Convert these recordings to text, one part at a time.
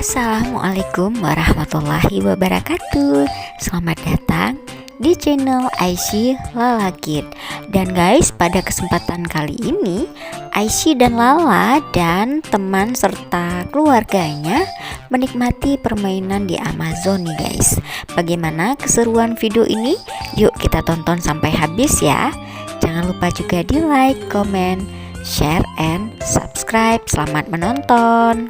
Assalamualaikum warahmatullahi wabarakatuh. Selamat datang di channel Aisyah Lala Kid. Dan guys, pada kesempatan kali ini Aisyah dan Lala dan teman serta keluarganya menikmati permainan di Amazon nih guys. Bagaimana keseruan video ini? Yuk kita tonton sampai habis ya. Jangan lupa juga di like, comment, share, and subscribe. Selamat menonton.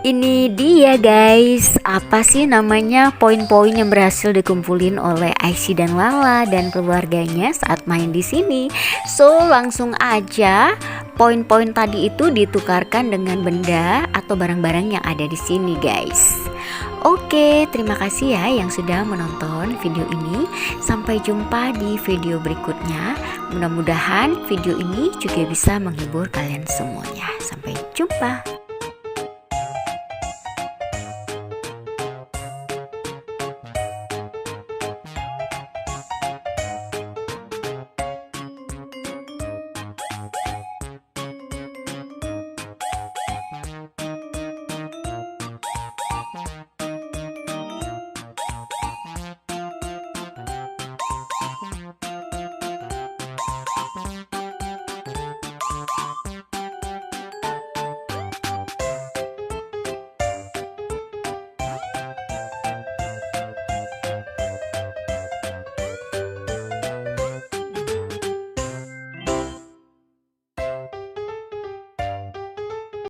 Ini dia guys, apa sih namanya poin-poin yang berhasil dikumpulin oleh Aishi dan Lala dan keluarganya saat main di sini. So langsung aja poin-poin tadi itu ditukarkan dengan benda atau barang-barang yang ada di sini guys. Oke, terima kasih ya yang sudah menonton video ini. Sampai jumpa di video berikutnya. Mudah-mudahan video ini juga bisa menghibur kalian semuanya. Sampai jumpa.